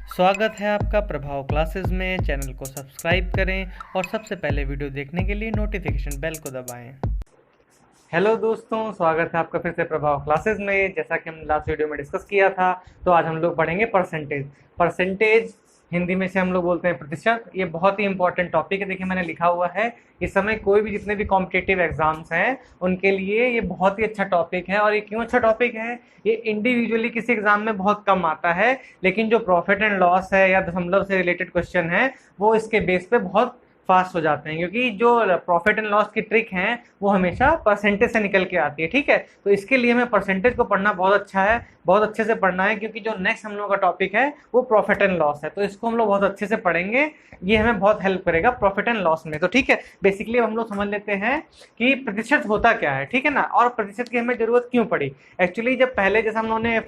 स्वागत है आपका प्रभाव क्लासेस में। चैनल को सब्सक्राइब करें और सबसे पहले वीडियो देखने के लिए नोटिफिकेशन बेल को दबाएं। हेलो दोस्तों, स्वागत है आपका फिर से प्रभाव क्लासेस में। जैसा कि हमने लास्ट वीडियो में डिस्कस किया था, तो आज हम लोग पढ़ेंगे परसेंटेज। परसेंटेज हिंदी में से हम लोग बोलते हैं प्रतिशत। ये बहुत ही इंपॉर्टेंट टॉपिक है। देखिए मैंने लिखा हुआ है, इस समय कोई भी जितने भी कॉम्पिटिटिव एग्जाम्स हैं उनके लिए ये बहुत ही अच्छा टॉपिक है। और ये क्यों अच्छा टॉपिक है, ये इंडिविजुअली किसी एग्जाम में बहुत कम आता है, लेकिन जो प्रॉफिट एंड लॉस है या दशमलव से रिलेटेड क्वेश्चन है वो इसके बेस पे बहुत फास्ट हो जाते हैं, क्योंकि जो प्रॉफिट एंड लॉस की ट्रिक है वो हमेशा परसेंटेज से निकल के आती है। ठीक है, तो इसके लिए हमें परसेंटेज को पढ़ना बहुत अच्छा है, बहुत अच्छे से पढ़ना है, क्योंकि जो नेक्स्ट हम लोग का टॉपिक है वो प्रॉफिट एंड लॉस है। तो इसको हम लोग बहुत अच्छे से पढ़ेंगे, ये हमें बहुत हेल्प करेगा प्रॉफिट एंड लॉस में। तो ठीक है, बेसिकली हम लोग समझ लेते हैं कि प्रतिशत होता क्या है। ठीक है ना, और प्रतिशत की हमें जरूरत क्यों पड़ी। एक्चुअली जब पहले जैसे हम लोगों ने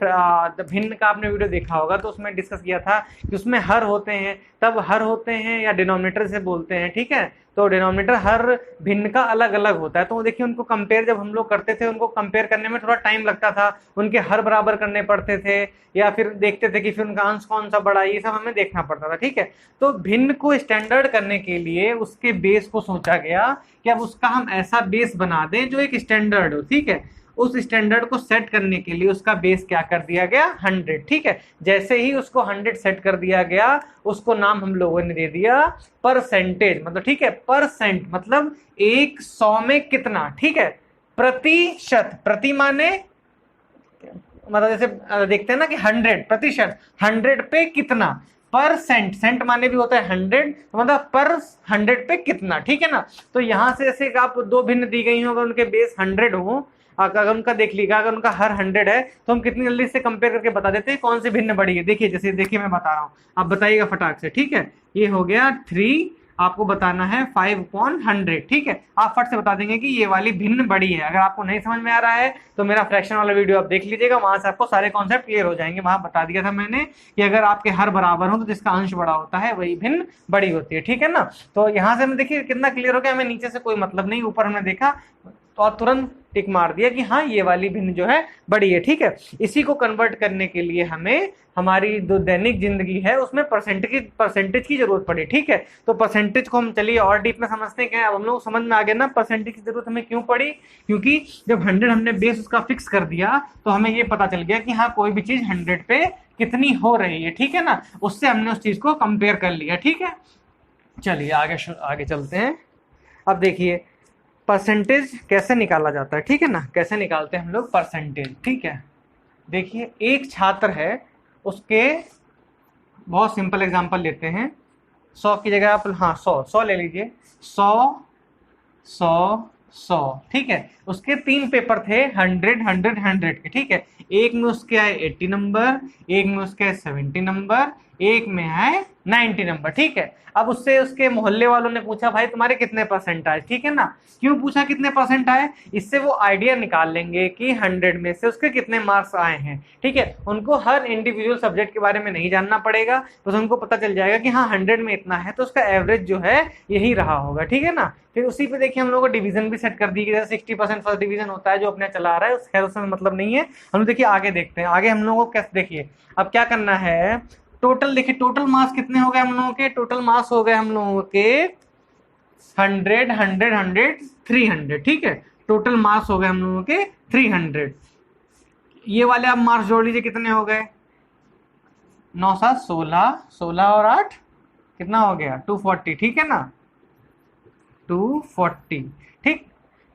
भिन्न का आपने वीडियो देखा होगा तो उसमें डिस्कस किया था कि उसमें हर होते हैं, तब हर होते हैं या डिनोमिनेटर से बोलते हैं। ठीक है, तो डिनोमिनेटर हर भिन्न का अलग अलग होता है। तो देखिए उनको कंपेयर जब हम लोग करते थे, उनको कंपेयर करने में थोड़ा टाइम लगता था, उनके हर बराबर करने पड़ते थे, या फिर देखते थे कि फिर उनका अंश कौन सा बड़ा है, ये सब हमें देखना पड़ता था। ठीक है, तो भिन्न को स्टैंडर्ड करने के लिए उसके बेस को सोचा गया कि अब उसका हम ऐसा बेस बना दें जो एक स्टैंडर्ड हो। ठीक है, उस स्टैंडर्ड को सेट करने के लिए उसका बेस क्या कर दिया गया, 100। ठीक है, जैसे ही उसको 100 सेट कर दिया गया, उसको नाम हम लोगों ने दे दिया परसेंटेज। मतलब ठीक है, परसेंट मतलब 100 में कितना। ठीक है, प्रतिशत, प्रति माने मतलब जैसे देखते हैं ना कि 100 प्रतिशत, 100 पे कितना। परसेंट, सेंट माने भी होता है 100, मतलब पर 100 पे कितना। ठीक है ना, तो यहां से जैसे आप दो भिन्न दी गई हो, अगर उनके बेस 100 हो, अगर उनका देख लीजिएगा, अगर उनका हर 100 है तो हम कितनी जल्दी से कंपेयर करके बता देते हैं कौन सी भिन्न बड़ी है। देखिए जैसे देखिए मैं बता रहा हूँ, आप बताइएगा फटाक से। ठीक है, ये हो गया 3, आपको बताना है 5/100। ठीक है, आप फट से बता देंगे कि ये वाली भिन्न बड़ी है। अगर आपको नहीं समझ में आ रहा है तो मेरा फ्रैक्शन वाला वीडियो आप देख लीजिएगा, वहां से आपको सारे कॉन्सेप्ट क्लियर हो जाएंगे। वहां बता दिया था मैंने कि अगर आपके हर बराबर हो तो जिसका अंश बड़ा होता है वही भिन्न बड़ी होती है। ठीक है ना, तो यहां से हमें देखिए कितना क्लियर हो गया, हमें नीचे से कोई मतलब नहीं, ऊपर हमने देखा तो और तुरंत टिक मार दिया कि हाँ ये वाली भिन्न जो है बड़ी है। ठीक है, इसी को कन्वर्ट करने के लिए हमें हमारी जो दैनिक जिंदगी है उसमें परसेंटेज की जरूरत पड़ी। ठीक है, तो परसेंटेज को हम चलिए और डीप में समझते हैं। क्या अब हम लोग समझ में आ गया ना परसेंटेज की जरूरत हमें क्यों पड़ी। क्योंकि जब 100 हमने बेस उसका फिक्स कर दिया तो हमें ये पता चल गया कि हाँ कोई भी चीज 100 पे कितनी हो रही है। ठीक है ना, उससे हमने उस चीज को कंपेयर कर लिया। ठीक है, चलिए आगे चलते हैं। अब देखिए परसेंटेज कैसे निकाला जाता है। ठीक है ना, कैसे निकालते हैं हम लोग परसेंटेज। ठीक है, देखिए एक छात्र है, उसके बहुत सिंपल एग्जांपल लेते हैं। 100 की जगह आप 100 ले लीजिए। 100 100 100। ठीक है, उसके 3 पेपर थे 100 100 100 के। ठीक है, एक में उसके आए 80 नंबर, एक में उसके आए 70 नंबर, एक में आए 90 नंबर। ठीक है, अब उससे उसके मोहल्ले वालों ने पूछा भाई तुम्हारे कितने परसेंट आए। ठीक है ना, क्यों पूछा कितने परसेंट आए, इससे वो आइडिया निकाल लेंगे कि 100 में से उसके कितने मार्क्स आए हैं। ठीक है, उनको हर इंडिविजुअल सब्जेक्ट के बारे में नहीं जानना पड़ेगा, बस उनको पता चल जाएगा कि हाँ 100 में इतना है तो उसका एवरेज जो है यही रहा होगा। ठीक है ना, फिर उसी पे देखिए हम लोग को डिवीजन भी सेट कर दी, जैसे 60% फर्स्ट डिवीजन होता है जो अपने चला रहा है, उससे मतलब नहीं है। हम देखिए आगे देखते हैं, आगे हम लोगों को कैसे, देखिए अब क्या करना है। टोटल देखिए, टोटल मास कितने हो गए हम लोगों के, टोटल मास हो गए हम लोगों के 100 100 100 300। ठीक है, टोटल मास हो गए हम लोगों के 300। ये वाले आप मार्क्स जोड़ लीजिए कितने हो गए, 9 7 16, 16 और 8 कितना हो गया 240। ठीक है ना, 240। ठीक,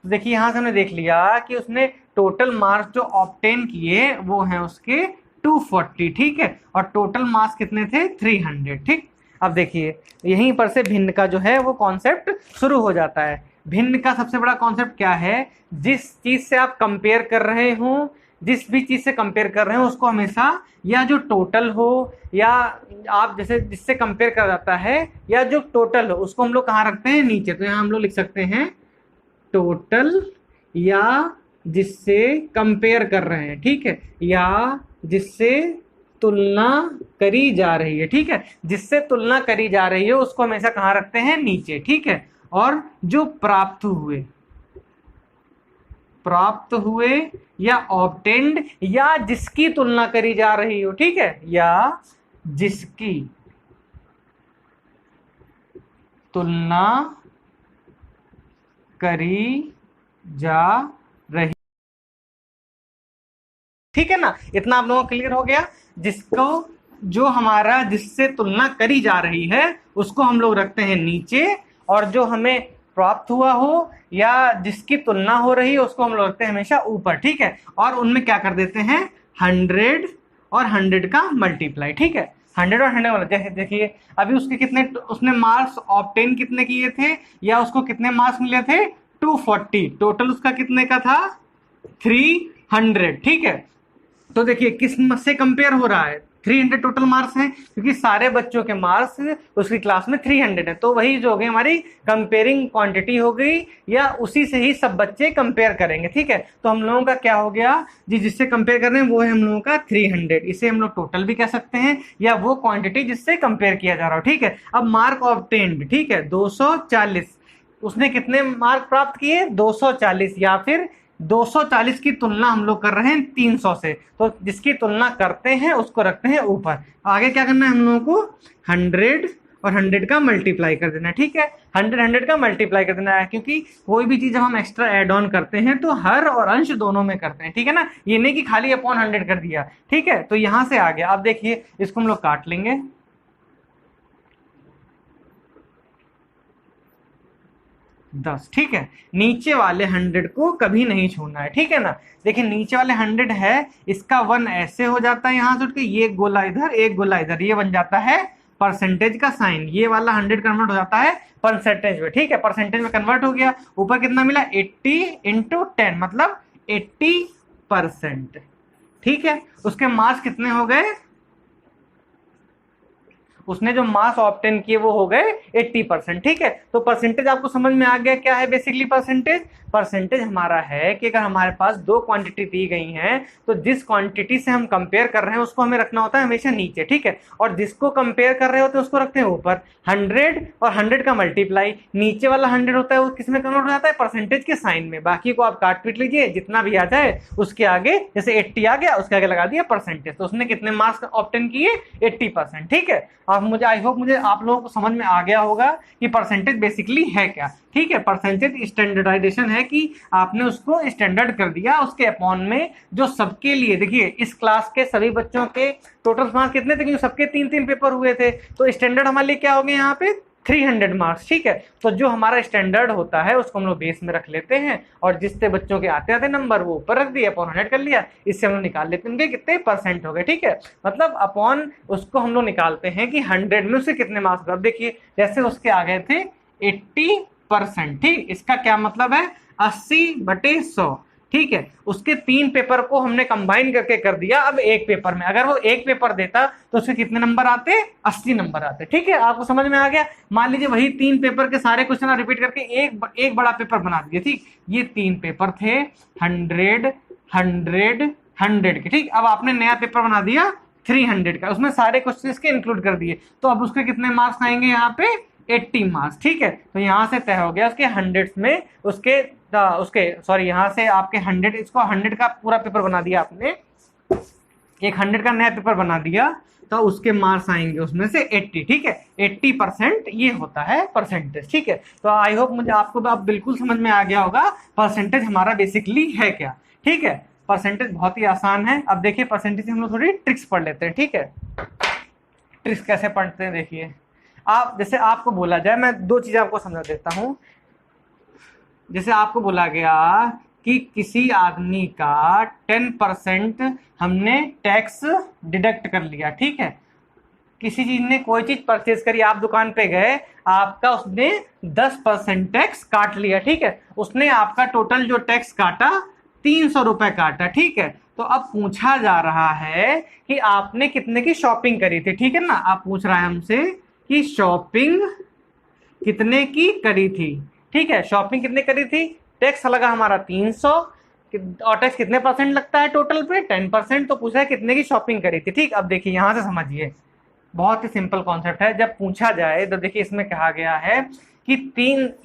देखिए यहां से हमने देख लिया कि उसने टोटल मार्क्स जो ऑब्टेन किए वो हैं उसके 240। ठीक है, और टोटल मार्क्स कितने थे 300। ठीक, अब देखिए यहीं पर से भिन्न का जो है वो कॉन्सेप्ट शुरू हो जाता है। भिन्न का सबसे बड़ा कॉन्सेप्ट क्या है, जिस चीज से आप कंपेयर कर रहे हो, जिस भी चीज से कंपेयर कर रहे हो उसको हमेशा या जो टोटल हो, या आप जैसे जिससे कंपेयर करा जाता है, या जो टोटल हो उसको हम लोग कहाँ रखते हैं, नीचे। तो यहाँ हम लोग लिख सकते हैं टोटल या जिससे कंपेयर कर रहे हैं। ठीक है, या जिससे तुलना करी जा रही है। ठीक है, जिससे तुलना करी जा रही है उसको हमेशा कहाँ रखते हैं, नीचे। ठीक है, और जो प्राप्त हुए या ऑब्टेन्ड या जिसकी तुलना करी जा रही हो। ठीक है, या जिसकी तुलना करी जा रही, ठीक है ना। इतना आप लोगों को क्लियर हो गया। जिसको जो हमारा जिससे तुलना करी जा रही है उसको हम लोग रखते हैं नीचे, और जो हमें प्राप्त हुआ हो या जिसकी तुलना हो रही है उसको हम लोग रखते हैं हमेशा ऊपर, ठीक है। और उनमें क्या कर देते हैं 100 और 100 का मल्टीप्लाई, ठीक है। 100 और 100 जैसे देखिए अभी उसके कितने, उसने मार्क्स ऑब्टेन कितने किए थे या उसको कितने मार्क्स मिले थे 240, टोटल उसका कितने का था 300, ठीक है। तो देखिए किस से कंपेयर हो रहा है, 300 टोटल मार्क्स हैं क्योंकि सारे बच्चों के मार्क्स उसकी क्लास में 300 है, तो वही जो हो गई हमारी कंपेयरिंग क्वांटिटी हो गई, या उसी से ही सब बच्चे कंपेयर करेंगे, ठीक है। तो हम लोगों का क्या हो गया जी, जिससे कंपेयर कर रहे हैं वो है हम लोगों का 300, इसे हम लोग टोटल भी कह सकते हैं या वो क्वांटिटी जिससे कंपेयर किया जा रहा हो, ठीक है। अब मार्क ऑब्टेन्ड, ठीक है 240, उसने कितने मार्क प्राप्त किए 240, या फिर 240 की तुलना हम लोग कर रहे हैं 300 से, तो जिसकी तुलना करते हैं उसको रखते हैं ऊपर। आगे क्या करना है हम लोगों को 100 और 100 का मल्टीप्लाई कर देना है, ठीक है। 100 का मल्टीप्लाई कर देना है, क्योंकि कोई भी चीज जब हम एक्स्ट्रा एड ऑन करते हैं तो हर और अंश दोनों में करते हैं, ठीक है ना। ये नहीं कि खाली अपॉन 100 कर दिया, ठीक है। तो यहां से आ गया। अब देखिए इसको हम लोग काट लेंगे, 10, ठीक है। नीचे वाले 100 को कभी नहीं छूना है, ठीक है ना। देखिए नीचे वाले 100 है, इसका 1 ऐसे हो जाता है यहां से उठ के, ये गोला इधर एक गोला इधर, ये बन जाता है परसेंटेज का साइन, ये वाला 100 कन्वर्ट हो जाता है परसेंटेज में, ठीक है। परसेंटेज में कन्वर्ट हो गया, ऊपर कितना मिला 80 इंटू 10 मतलब 80%, ठीक है। उसके मार्क्स कितने हो गए, उसने जो मार्क्स ऑब्टेन किए वो हो गए 80%, ठीक है। तो परसेंटेज आपको समझ में आ गया क्या है बेसिकली परसेंटेज। परसेंटेज हमारा है कि अगर हमारे पास दो क्वांटिटी दी गई हैं तो जिस क्वांटिटी से हम कंपेयर कर रहे हैं उसको हमें रखना होता है हमेशा नीचे, ठीक है। और जिसको कंपेयर कर रहे होते हैं उसको रखते हैं ऊपर। 100 और 100 का मल्टीप्लाई, नीचे वाला 100 होता है वो किस में कन्वर्ट हो जाता है परसेंटेज के साइन में, बाकी को आप काट पीट लीजिए जितना भी आ जाए उसके आगे, जैसे 80 आ गया उसके आगे लगा दिया परसेंटेज, तो उसने कितने मार्क्स ऑब्टेन किए 80%, ठीक है। अब मुझे आई होप मुझे आप लोगों को समझ में आ गया होगा कि परसेंटेज बेसिकली है क्या, ठीक है। परसेंटेज स्टैंडर्डाइजेशन है कि आपने उसको स्टैंडर्ड कर दिया उसके अपॉन में जो सबके लिए, देखिए इस क्लास के सभी बच्चों के टोटल मार्क्स कितने थे, क्योंकि सबके 3-3 पेपर हुए थे, तो स्टैंडर्ड हमारे लिए क्या हो गया यहाँ पे 300 मार्क्स, ठीक है। तो जो हमारा स्टैंडर्ड होता है उसको हम लोग बेस में रख लेते हैं और जिससे बच्चों के आते आते नंबर वो ऊपर रख दिया, अपॉन 100 कर लिया, इससे हम लोग निकाल लेते हैं कितने परसेंट हो गए, ठीक है। मतलब अपॉन उसको हम लोग निकालते हैं कि 100 में उससे कितने मार्क्स। अब देखिए जैसे उसके आ गए थे 80%, ठीक। इसका क्या मतलब है 80/100, ठीक है। उसके 3 पेपर को हमने कंबाइन करके कर दिया अब एक पेपर में। अगर वो एक पेपर देता तो उसके कितने नंबर आते 80 नंबर आते, ठीक है। आपको समझ में आ गया। मान लीजिए वही 3 पेपर के सारे क्वेश्चन रिपीट करके एक बड़ा पेपर बना दिए, ठीक। ये 3 पेपर थे 100 100 100 के, ठीक। अब आपने नया पेपर बना दिया 300 का, उसमें सारे क्वेश्चन इसके इंक्लूड कर दिए, तो अब उसके कितने मार्क्स आएंगे यहाँ पे 80 मार्क्स, ठीक है। तो यहाँ से तय हो गया उसके 100 में उसके सॉरी यहाँ से आपके 100, इसको 100 का पूरा पेपर बना दिया आपने, एक 100 का नया पेपर बना दिया, तो उसके मार्क्स आएंगे उसमें से 80, ठीक है। 80% ये होता है परसेंटेज, ठीक है। तो आई होप मुझे आपको तो अब बिल्कुल समझ में आ गया होगा परसेंटेज हमारा बेसिकली है क्या, ठीक है। परसेंटेज बहुत ही आसान है। अब देखिए परसेंटेज हम लोग थोड़ी ट्रिक्स पढ़ लेते हैं, ठीक है। ट्रिक्स कैसे पढ़ते हैं देखिए, आप जैसे आपको बोला जाए, मैं 2 चीजें आपको समझा देता हूं। जैसे आपको बोला गया कि किसी आदमी का 10% हमने टैक्स डिडक्ट कर लिया, ठीक है। किसी चीज ने कोई चीज परचेज करी, आप दुकान पे गए, आपका उसने 10% टैक्स काट लिया, ठीक है। उसने आपका टोटल जो टैक्स काटा 300 रुपए काटा, ठीक है। तो अब पूछा जा रहा है कि आपने कितने की शॉपिंग करी थी, ठीक है ना। आप पूछ रहा है हमसे कि शॉपिंग कितने की करी थी, ठीक है। शॉपिंग कितने करी थी, टैक्स लगा हमारा 300 और टैक्स कितने परसेंट लगता है टोटल पे 10%, तो पूछा है कितने की शॉपिंग करी थी, ठीक। अब देखिए यहां से समझिए, बहुत ही सिंपल कॉन्सेप्ट है। जब पूछा जाए तो देखिए इसमें कहा गया है कि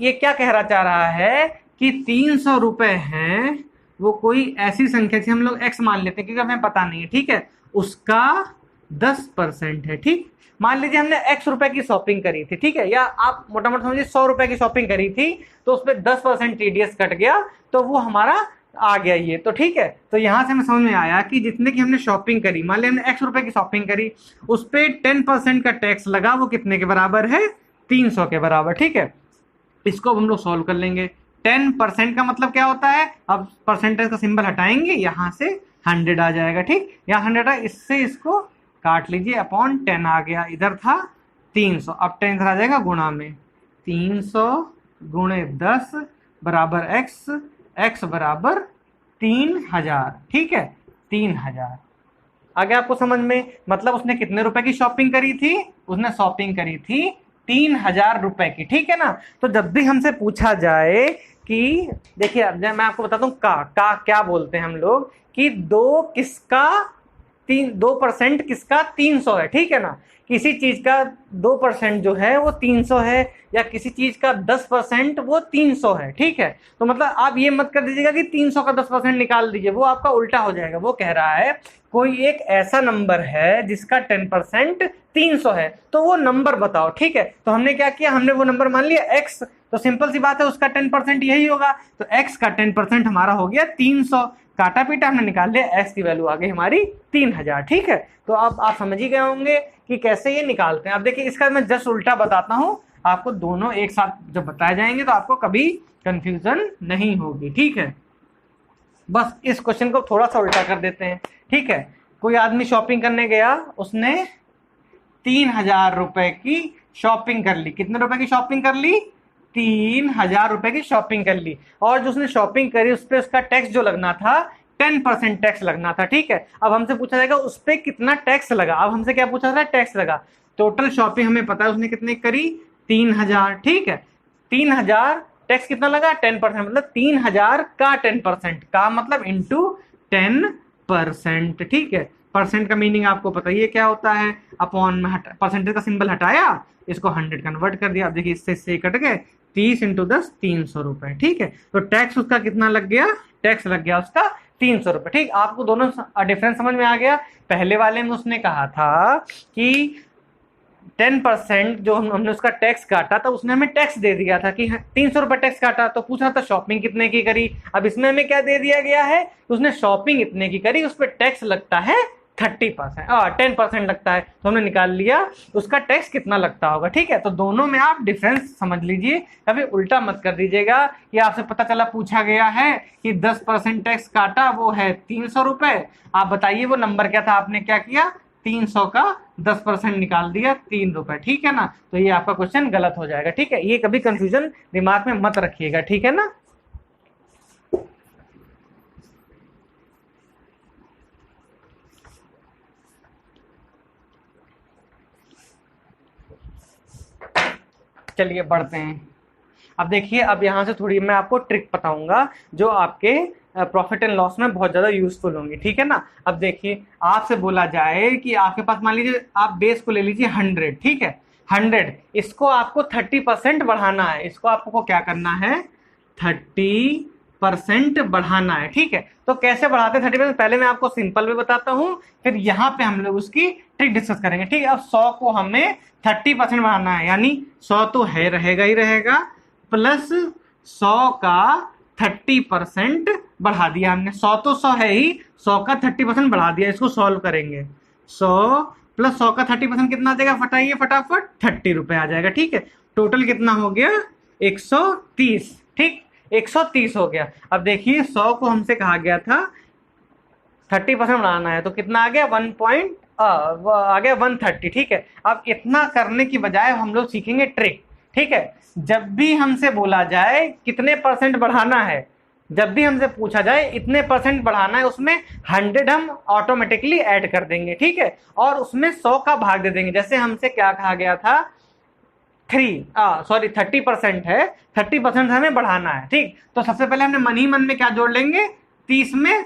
ये क्या कह चाह रहा है कि 300 रुपए हैं, वो कोई ऐसी संख्या थी, हम लोग एक्स मान लेते हैं क्योंकि हमें पता नहीं है, ठीक है। उसका 10% है। ठीक, मान लीजिए हमने x रुपए की शॉपिंग करी थी, ठीक है, या आप मोटा मोटा समझिए 100 रुपए की शॉपिंग करी थी, तो उस पर 10% टीडीएस कट गया, तो वो हमारा आ गया ये। तो ठीक है, तो यहां से हमें समझ में आया कि जितने की हमने शॉपिंग करी, मान लिया हमने x रुपए की शॉपिंग करी, उस पर 10% का टैक्स लगा, वो कितने के बराबर है? 300 के बराबर। ठीक है, इसको अब हम लोग सॉल्व कर लेंगे। 10% का मतलब क्या होता है? अब परसेंटेज का सिंबल हटाएंगे, यहां से 100 आ जाएगा। ठीक, यहाँ 100 है, इससे इसको काट लीजिए, अपॉन 10 आ गया, इधर था 300, अब 10 इधर आ जाएगा गुणा में, 300 गुणे 10 बराबर x बराबर 3000। ठीक है, 3000 आ गया आपको समझ में? मतलब उसने कितने रुपए की शॉपिंग करी थी? उसने शॉपिंग करी थी 3000 रुपए की। ठीक है ना? तो जब भी हमसे पूछा जाए कि देखिए, अब मैं आपको बताता हूँ का क्या बोलते हैं हम लोग, कि 2% किसका 300 है। ठीक है ना? किसी चीज का 2% जो है वो 300 है, या किसी चीज का 10% वो 300 है। ठीक है, तो मतलब आप ये मत कर दीजिएगा कि 300 का 10% निकाल दीजिए, वो आपका उल्टा हो जाएगा। वो कह रहा है कोई एक ऐसा नंबर है जिसका 10% 300 है, तो वो नंबर बताओ। ठीक है, तो हमने क्या किया, हमने वो नंबर मान लिया x, तो सिंपल सी बात है उसका 10% यही होगा, तो x का 10% हमारा हो गया 300, काटा पीटा हमने निकाल लिया, x की वैल्यू आ गई हमारी 3000। ठीक है, तो अब आप समझ ही गए होंगे कि कैसे ये निकालते हैं। अब देखिए, इसका मैं जस्ट उल्टा बताता हूँ आपको, दोनों एक साथ जब बताए जाएंगे तो आपको कभी कंफ्यूजन नहीं होगी। ठीक है, बस इस क्वेश्चन को थोड़ा सा उल्टा कर देते हैं। ठीक है, कोई आदमी शॉपिंग करने गया, उसने 3000 रुपए की शॉपिंग कर ली। कितने रुपए की शॉपिंग कर ली? 3000 रुपए की शॉपिंग कर ली, और जो उसने शॉपिंग करी उस पर उसका टैक्स जो लगना था 10% टैक्स लगना था। ठीक है, अब हमसे पूछा जाएगा उस पर कितना टैक्स लगा। अब हमसे क्या पूछा था? टैक्स लगा। टोटल शॉपिंग हमें पता है उसने कितने करी? 3000। ठीक है, 3000, टैक्स कितना लगा? 10%, मतलब 3000 का 10%, का मतलब इंटू 10%। ठीक है, परसेंट का मीनिंग आपको पता ही है क्या होता है, अपॉन में परसेंटेज का सिंबल हटाया, इसको 100 कन्वर्ट कर दिया। अब देखिए, इससे कट गए, 30 × 10 300 रुपए। ठीक है, तो टैक्स उसका कितना लग गया? टैक्स लग गया उसका 300 रुपए। ठीक, आपको दोनों डिफरेंस समझ में आ गया? पहले वाले में उसने कहा था कि 10% जो हमने उसका टैक्स काटा था, उसने हमें टैक्स दे दिया था कि 300 रुपए टैक्स काटा, तो पूछा था शॉपिंग कितने की करी। अब इसमें हमें क्या दे दिया गया है? उसने शॉपिंग इतने की करी, उस पर टैक्स लगता है 10% लगता है, तो हमने निकाल लिया उसका टैक्स कितना लगता होगा। ठीक है, तो दोनों में आप डिफरेंस समझ लीजिए, कभी उल्टा मत कर दीजिएगा कि आपसे पता चला पूछा गया है कि 10% टैक्स काटा, वो है 300 रुपए, आप बताइए वो नंबर क्या था, आपने क्या किया? 300 का 10% निकाल दिया, 3 रुपए। ठीक है ना? तो ये आपका क्वेश्चन गलत हो जाएगा। ठीक है, ये कभी कंफ्यूजन दिमाग में मत रखिएगा। ठीक है ना? चलिए बढ़ते हैं। अब देखिए, अब यहाँ से थोड़ी मैं आपको ट्रिक बताऊंगा जो आपके प्रॉफिट एंड लॉस में बहुत ज़्यादा यूजफुल होंगी। ठीक है ना? अब देखिए, आपसे बोला जाए कि आपके पास, मान लीजिए आप बेस को ले लीजिए 100। ठीक है, 100, इसको आपको 30% बढ़ाना है। इसको आपको क्या करना है? 30% बढ़ाना है। ठीक है, तो कैसे बढ़ाते हैं 30%? पहले मैं आपको सिंपल भी बताता हूँ, फिर यहाँ पे हम लोग उसकी ट्रिक डिस्कस करेंगे। ठीक है, अब 100 को हमें 30% बढ़ाना है, यानी 100 तो है, रहेगा ही रहेगा, प्लस 100 का 30% बढ़ा दिया हमने। 100 तो 100 है ही, 100 का 30% बढ़ा दिया। इसको सॉल्व करेंगे, 100 प्लस 100 का 30% कितना आ जाएगा? फटाइए फटाफट, 30 रुपए आ जाएगा। ठीक है, टोटल कितना हो गया? 130। ठीक, 130 हो गया। अब देखिए, 100 को हमसे कहा गया था 30% बढ़ाना है, तो कितना आ गया? 130। ठीक है, अब इतना करने की बजाय हम लोग सीखेंगे ट्रिक। ठीक है, जब भी हमसे बोला जाए कितने परसेंट बढ़ाना है, जब भी हमसे पूछा जाए इतने परसेंट बढ़ाना है, उसमें 100 हम ऑटोमेटिकली ऐड कर देंगे। ठीक है, और उसमें 100 का भाग दे देंगे। जैसे हमसे क्या कहा गया था? 30% है, 30% हमें बढ़ाना है। ठीक, तो सबसे पहले हमने मन ही मन में क्या जोड़ लेंगे? 30 में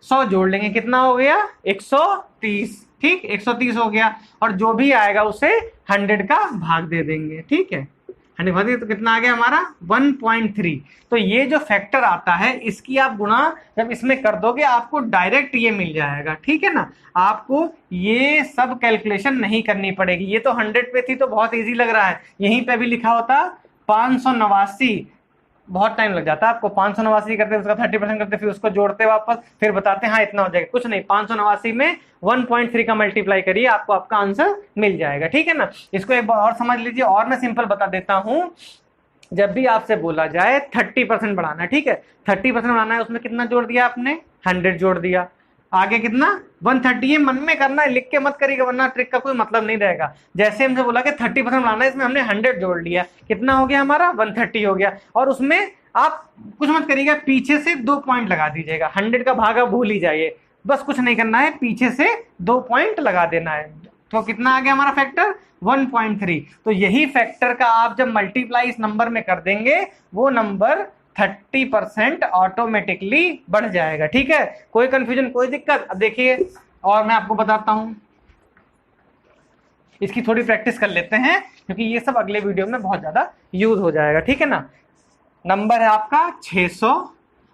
100 जोड़ लेंगे, कितना हो गया? 130। ठीक, 130 हो गया, और जो भी आएगा उसे 100 का भाग दे देंगे। ठीक है, 100 तो कितना आ गया हमारा 1.3। तो ये जो फैक्टर आता है इसकी आप गुणा जब इसमें कर दोगे आपको डायरेक्ट ये मिल जाएगा, ठीक है ना। आपको ये सब कैलकुलेशन नहीं करनी पड़ेगी। ये तो 100 पे थी तो बहुत इजी लग रहा है, यहीं पे भी लिखा होता 589, बहुत टाइम लग जाता है आपको। 589 करते उसका 30% करते फिर उसको जोड़ते वापस फिर बताते हाँ इतना हो जाएगा, कुछ नहीं। 589 में 1.3 का मल्टीप्लाई करिए, आपको आपका आंसर मिल जाएगा, ठीक है ना। इसको एक बार और समझ लीजिए, और मैं सिंपल बता देता हूं। जब भी आपसे बोला जाए 30% बढ़ाना है, ठीक है, 30% बढ़ाना है, उसमें कितना जोड़ दिया आपने 100 जोड़ दिया, आगे कितना 130। ये मन में करना है, लिख के मत करिएगा वरना ट्रिक का कोई मतलब नहीं रहेगा। जैसे हमसे बोला कि 30% बढ़ाना है, इसमें हमने 100 जोड़ लिया, कितना हो गया हमारा 130 हो गया। और उसमें आप कुछ मत करिएगा, पीछे से 2 पॉइंट लगा दीजिएगा। 100 का भाग आप भूल ही जाइए, बस कुछ नहीं करना है, पीछे से 2 पॉइंट लगा देना है। तो कितना आ गया हमारा फैक्टर 1.3। तो यही फैक्टर का आप जब मल्टीप्लाई इस नंबर में कर देंगे वो नंबर 30% ऑटोमेटिकली बढ़ जाएगा, ठीक है। कोई कंफ्यूजन कोई दिक्कत। अब देखिए और मैं आपको बताता हूं, इसकी थोड़ी प्रैक्टिस कर लेते हैं क्योंकि ये सब अगले वीडियो में बहुत ज्यादा यूज हो जाएगा, ठीक है ना। नंबर है आपका 600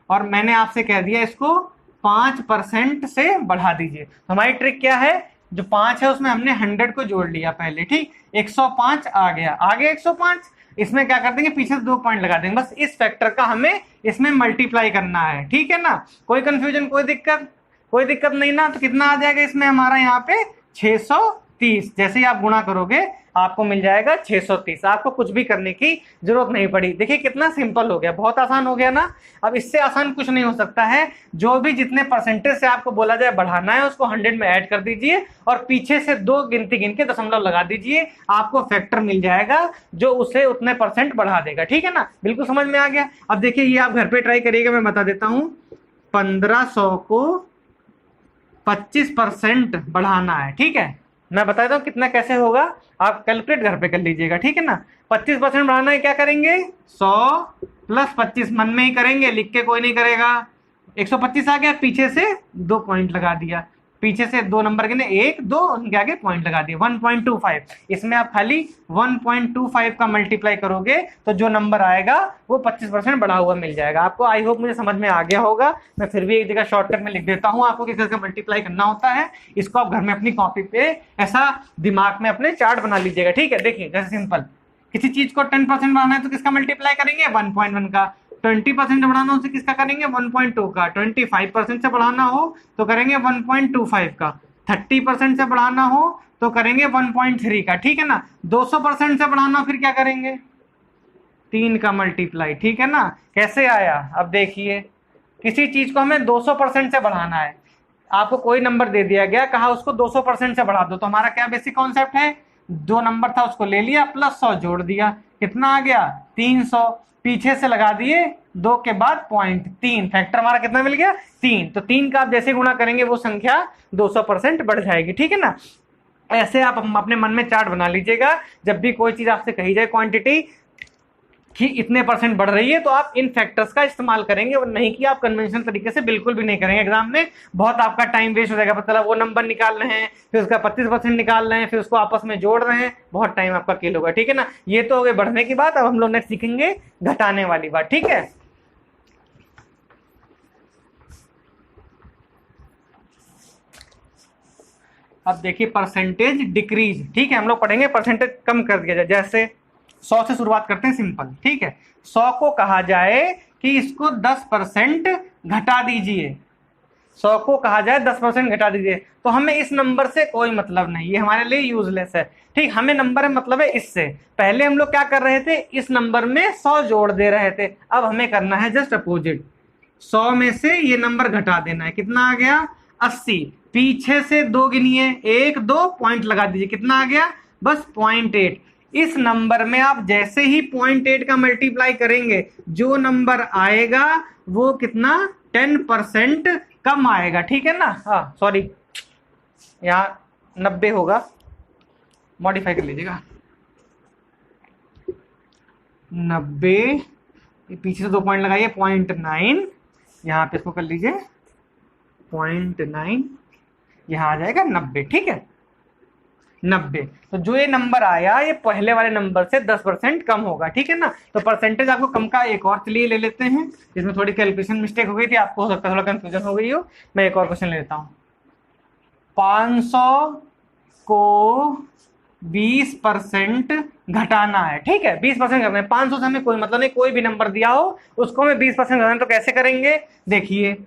और मैंने आपसे कह दिया इसको 5% से बढ़ा दीजिए। तो हमारी ट्रिक क्या है, जो 5 है उसमें हमने 100 को जोड़ लिया पहले, ठीक, 105 आ गया, आगे 105, इसमें क्या कर देंगे पीछे से 2 पॉइंट लगा देंगे। बस इस फैक्टर का हमें इसमें मल्टीप्लाई करना है, ठीक है ना। कोई कंफ्यूजन कोई दिक्कत नहीं ना। तो कितना आ जाएगा इसमें हमारा यहाँ पे 630। जैसे ही आप गुणा करोगे आपको मिल जाएगा 630। आपको कुछ भी करने की जरूरत नहीं पड़ी। देखिए कितना सिंपल हो गया, बहुत आसान हो गया ना। अब इससे आसान कुछ नहीं हो सकता है। जो भी जितने परसेंटेज से आपको बोला जाए बढ़ाना है उसको 100 में ऐड कर दीजिए और पीछे से 2 गिनती गिन के दशमलव लगा दीजिए, आपको फैक्टर मिल जाएगा जो उसे उतने परसेंट बढ़ा देगा, ठीक है ना। बिल्कुल समझ में आ गया। अब देखिए ये आप घर पे ट्राई करिएगा, मैं बता देता हूं। 1500 को 25% बढ़ाना है, ठीक है। मैं बता देता हूँ कितना कैसे होगा, आप कैलकुलेट घर पे कर लीजिएगा, ठीक है ना। 25% बढ़ाना है, क्या करेंगे 100 प्लस 25 मन में ही करेंगे, लिख के कोई नहीं करेगा। 125 आ गया, पीछे से 2 पॉइंट लगा दिया, पीछे से 2 नंबर गिने 1 2 उनके आगे पॉइंट लगा दिया 1.25। इसमें आप खाली 1.25 का मल्टीप्लाई करोगे तो जो नंबर आएगा वो 25% बढ़ा हुआ मिल जाएगा आपको। आई होप मुझे समझ में आ गया होगा। मैं फिर भी एक जगह शॉर्टकट में लिख देता हूँ आपको कि कैसे मल्टीप्लाई करना होता है। इसको आप घर में अपनी कॉपी पे ऐसा दिमाग में अपने चार्ट बना लीजिएगा, ठीक है। देखिए जैसे सिंपल, किसी चीज को 10% बढ़ाना है तो किसका मल्टीप्लाई करेंगे 1.1 का। 20% बढ़ाना हो तो किसका करेंगे 1.2 का। 25% से बढ़ाना हो तो करेंगे 1.25 का। 30% से बढ़ाना हो तो करेंगे 1.3 का, ठीक है ना। 200% से बढ़ाना फिर क्या करेंगे 3 का मल्टीप्लाई, ठीक है ना। कैसे आया अब देखिए, किसी चीज को हमें 200% से बढ़ाना है, आपको कोई नंबर दे दिया गया, कहा उसको 200% से बढ़ा दो, तो हमारा क्या बेसिक कॉन्सेप्ट है, 2 नंबर था उसको ले लिया प्लस 100 जोड़ दिया, कितना आ गया 300, पीछे से लगा दिए 2 के बाद पॉइंट 3, फैक्टर हमारा कितना मिल गया 3। तो 3 का आप जैसे गुणा करेंगे वो संख्या 200% बढ़ जाएगी, ठीक है ना। ऐसे आप अपने मन में चार्ट बना लीजिएगा, जब भी कोई चीज आपसे कही जाए क्वांटिटी कि इतने परसेंट बढ़ रही है तो आप इन फैक्टर्स का इस्तेमाल करेंगे, और नहीं कि आप कन्वेंशनल तरीके से बिल्कुल भी नहीं करेंगे। एग्जाम में बहुत आपका टाइम वेस्ट हो जाएगा, मतलब वो नंबर निकाल रहे हैं फिर उसका 25% निकाल रहे हैं फिर उसको आपस में जोड़ रहे हैं, बहुत टाइम आपका किल होगा, ठीक है ना। ये तो हो गए बढ़ने की बात। अब हम लोग नेक्स्ट सीखेंगे घटाने वाली बात, ठीक है। अब देखिए परसेंटेज डिक्रीज, ठीक है, हम लोग पढ़ेंगे परसेंटेज कम कर दिया जाए। जैसे 100 से शुरुआत करते हैं सिंपल, ठीक है। 100 को कहा जाए कि इसको 10% घटा दीजिए, 100 को कहा जाए 10% घटा दीजिए, तो हमें इस नंबर से कोई मतलब नहीं, ये हमारे लिए यूजलेस है, ठीक। हमें नंबर में मतलब है इससे। पहले हम लोग क्या कर रहे थे, इस नंबर में 100 जोड़ दे रहे थे, अब हमें करना है जस्ट अपोजिट, 100 में से ये नंबर घटा देना है। कितना आ गया 80, पीछे से 2 गिनिए 1 2 पॉइंट लगा दीजिए, कितना आ गया बस 0.8। इस नंबर में आप जैसे ही 0.8 का मल्टीप्लाई करेंगे जो नंबर आएगा वो कितना 10% कम आएगा, ठीक है ना। हाँ सॉरी, यहाँ 90 होगा, मॉडिफाई कर लीजिएगा 90, पीछे से 2 पॉइंट लगाइए 0.9, यहाँ पे इसको कर लीजिए 0.9, यहाँ आ जाएगा 90, ठीक है। 90। तो जो ये नंबर आया ये पहले वाले नंबर से 10% कम होगा, ठीक है ना। तो परसेंटेज आपको कम का एक और चलिए ले लेते हैं, इसमें थोड़ी कैलकुलेशन मिस्टेक हो गई थी, आपको हो सकता है थोड़ा कंफ्यूजन हो गई हो। मैं एक और क्वेश्चन लेता हूँ। 500 को 20% घटाना है, ठीक है। 20% करना है, 500 से हमें कोई मतलब नहीं, कोई भी नंबर दिया हो उसको हमें 20% घटाना है। तो कैसे करेंगे, देखिए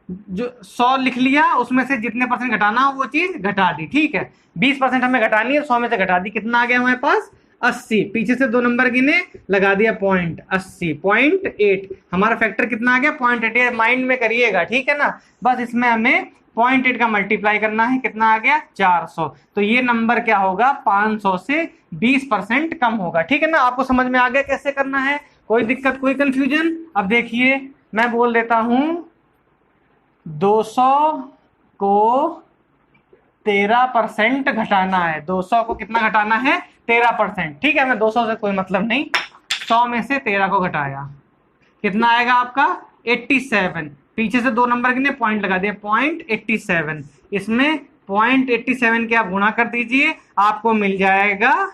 जो 100 लिख लिया, उसमें से जितने परसेंट घटाना हो वो चीज घटा दी, ठीक है। 20% हमें घटानी है, 100 में से घटा दी, कितना आ गया हमारे पास 80। पीछे से 2 नंबर गिने, लगा दिया पॉइंट, 80 0.8। हमारा फैक्टर कितना आ गया 0.8, माइंड में करिएगा, ठीक है ना। बस इसमें हमें 0.8 का मल्टीप्लाई करना है, कितना आ गया 400। तो ये नंबर क्या होगा 500 से 20% कम होगा, ठीक है ना। आपको समझ में आ गया कैसे करना है, कोई दिक्कत कोई कंफ्यूजन। अब देखिए मैं बोल देता हूं 200 को 13% घटाना है। 200 को कितना घटाना है 13%, ठीक है। मैं 200 से कोई मतलब नहीं, 100 में से 13 को घटाया, कितना आएगा आपका 87। पीछे से 2 नंबर के लिए पॉइंट लगा दिए, 0.87। इसमें 0.87 के आप गुणा कर दीजिए, आपको मिल जाएगा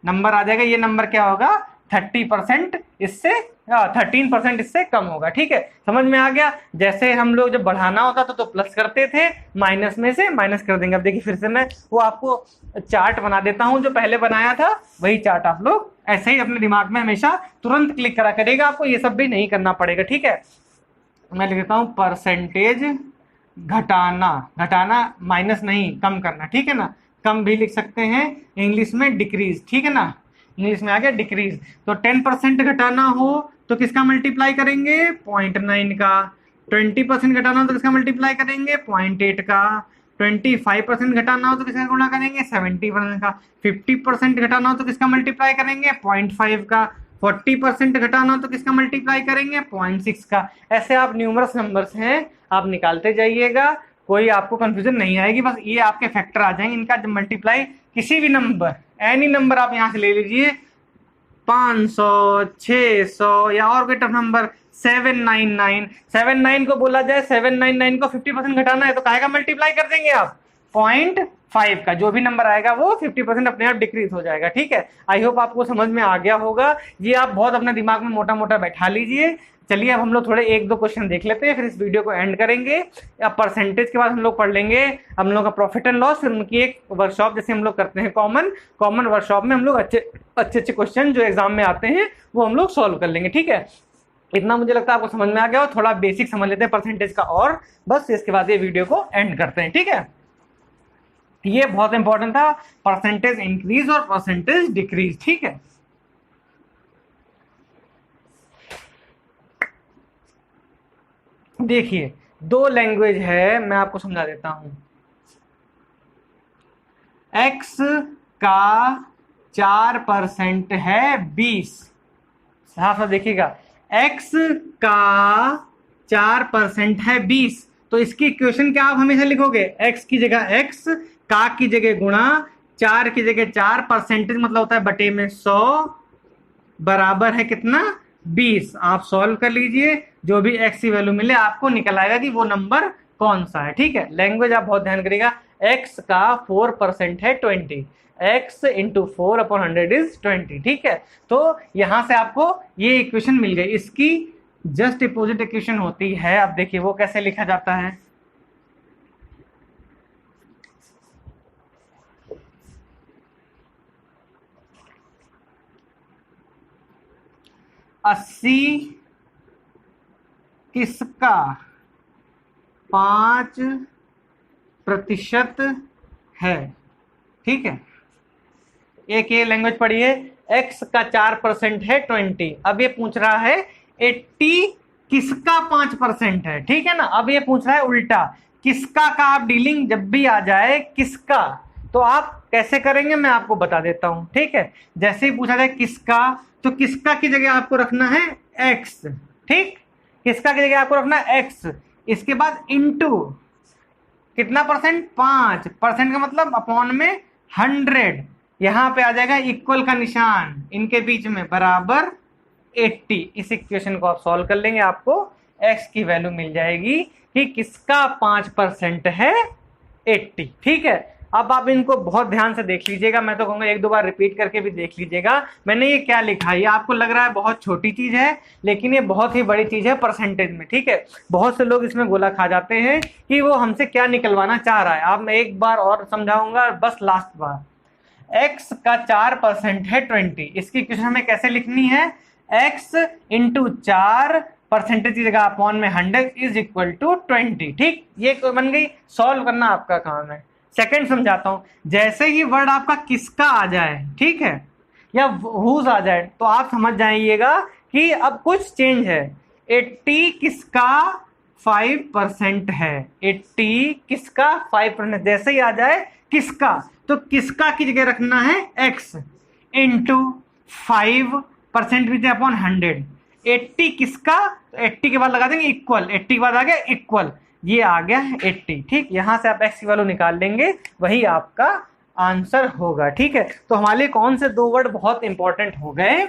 नंबर आ जाएगा, ये नंबर क्या होगा 30%, इससे 13% इससे कम होगा, ठीक है। समझ में आ गया। जैसे हम लोग जब बढ़ाना होता था तो प्लस करते थे, माइनस में से माइनस कर देंगे। अब देखिए फिर से मैं वो आपको चार्ट बना देता हूं, जो पहले बनाया था वही चार्ट आप लोग ऐसे ही अपने दिमाग में हमेशा तुरंत क्लिक करा करेगा, आपको ये सब भी नहीं करना पड़ेगा, ठीक है। मैं लिख देता हूं परसेंटेज घटाना, घटाना माइनस नहीं, कम करना, ठीक है ना। कम भी लिख सकते हैं, इंग्लिश में डिक्रीज, ठीक है ना। इंग्लिश में आ गया डिक्रीज। तो 10% घटाना हो तो किसका मल्टीप्लाई करेंगे 0.9 का। 20% घटाना हो तो किसका मल्टीप्लाई करेंगे 0.8 का। 25% घटाना हो तो किसका गुणा करेंगे 70% का। 50% घटाना हो तो किसका मल्टीप्लाई करेंगे 0.5 का। 40% घटाना हो तो किसका मल्टीप्लाई करेंगे 0.6 का। ऐसे आप न्यूमरस नंबर्स हैं, आप निकालते जाइएगा, कोई आपको कंफ्यूजन नहीं आएगी। बस ये आपके फैक्टर आ जाएंगे, इनका जब मल्टीप्लाई किसी भी नंबर, एनी नंबर आप यहां से ले लीजिए, 500, 600 या और कोई टफ नंबर 799 को बोला जाए, 799 को 50% घटाना है तो काहे का मल्टीप्लाई कर देंगे आप 0.5 का। जो भी नंबर आएगा वो 50% अपने आप डिक्रीज हो जाएगा, ठीक है। आई होप आपको समझ में आ गया होगा। ये आप बहुत अपने दिमाग में मोटा मोटा बैठा लीजिए। चलिए अब हम लोग थोड़े 1-2 क्वेश्चन देख लेते हैं, फिर इस वीडियो को एंड करेंगे। अब परसेंटेज के बाद हम लोग पढ़ लेंगे हम लोग का प्रॉफिट एंड लॉस, फिर उनकी एक वर्कशॉप जैसे हम लोग करते हैं कॉमन वर्कशॉप में हम लोग अच्छे क्वेश्चन जो एग्जाम में आते हैं वो हम लोग सॉल्व कर लेंगे, ठीक है। इतना मुझे लगता है आपको समझ में आ गया हो। थोड़ा बेसिक समझ लेते हैं परसेंटेज का, और बस इसके बाद ये वीडियो को एंड करते हैं, ठीक है। ये बहुत इंपॉर्टेंट था, परसेंटेज इंक्रीज और परसेंटेज डिक्रीज, ठीक है। देखिए 2 लैंग्वेज है, मैं आपको समझा देता हूं। x का 4% है 20, साफ देखिएगा, x का 4% है 20। तो इसकी इक्वेशन क्या आप हमेशा लिखोगे, x की जगह x, का की जगह गुणा, 4 की जगह 4, परसेंटेज मतलब होता है बटे में 100, बराबर है कितना 20। आप सॉल्व कर लीजिए, जो भी x की वैल्यू मिले आपको निकल आएगा कि वो नंबर कौन सा है, ठीक है। लैंग्वेज आप बहुत ध्यान करिएगा। x का 4% है 20, x इंटू 4/100 इज 20, ठीक है। तो यहां से आपको ये इक्वेशन मिल गई, इसकी जस्ट अपोजिट इक्वेशन होती है। अब देखिए वो कैसे लिखा जाता है, अस्सी किसका 5% है, ठीक है। एक ये लैंग्वेज पढ़िए, x का 4% है 20। अब ये पूछ रहा है 80 किसका 5% है, ठीक है ना। अब ये पूछ रहा है उल्टा, किसका का आप डीलिंग जब भी आ जाए किसका, तो आप कैसे करेंगे मैं आपको बता देता हूं, ठीक है। जैसे ही पूछा जाए किसका, तो किसका की जगह आपको रखना है x, ठीक। किसका की जगह आपको रखना है x, इसके बाद इंटू कितना परसेंट 5%, का मतलब अपॉन में 100, यहां पे आ जाएगा इक्वल का निशान इनके बीच में, बराबर 80। इस इक्वेशन को आप सॉल्व कर लेंगे, आपको x की वैल्यू मिल जाएगी कि किसका 5% है 80, ठीक है। अब आप इनको बहुत ध्यान से देख लीजिएगा, मैं तो कहूँगा एक दो बार रिपीट करके भी देख लीजिएगा। मैंने ये क्या लिखा है, ये आपको लग रहा है बहुत छोटी चीज है, लेकिन ये बहुत ही बड़ी चीज है परसेंटेज में, ठीक है। बहुत से लोग इसमें गोला खा जाते हैं कि वो हमसे क्या निकलवाना चाह रहा है। अब मैं एक बार और समझाऊंगा, बस लास्ट बार। x का 4% है 20, इसकी क्वेश्चन हमें कैसे लिखनी है, x इंटू 4 परसेंटेज की जगह अपॉन में 100 इज इक्वल टू 20, ठीक। ये बन गई, सॉल्व करना आपका काम है। सेकंड समझाता हूं, जैसे ही वर्ड आपका किसका आ जाए, ठीक है, या हुज आ जाए, तो आप समझ जाइएगा कि अब कुछ चेंज है। 80 किसका 5% है, 80 किसका 5%। जैसे ही आ जाए किसका, तो किसका की जगह रखना है x इंटू 5% विद अपॉन 100। 80 किसका, तो 80 के बाद लगा देंगे इक्वल, 80 के बाद आ गया इक्वल, ये आ गया 80, ठीक। यहां से आप x की वैल्यू निकाल लेंगे, वही आपका आंसर होगा, ठीक है। तो हमारे लिए कौन से दो वर्ड बहुत इंपॉर्टेंट हो गए।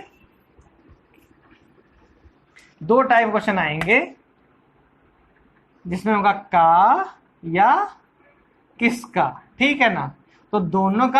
दो टाइप क्वेश्चन आएंगे जिसमें होगा का या किसका, ठीक है ना। तो दोनों का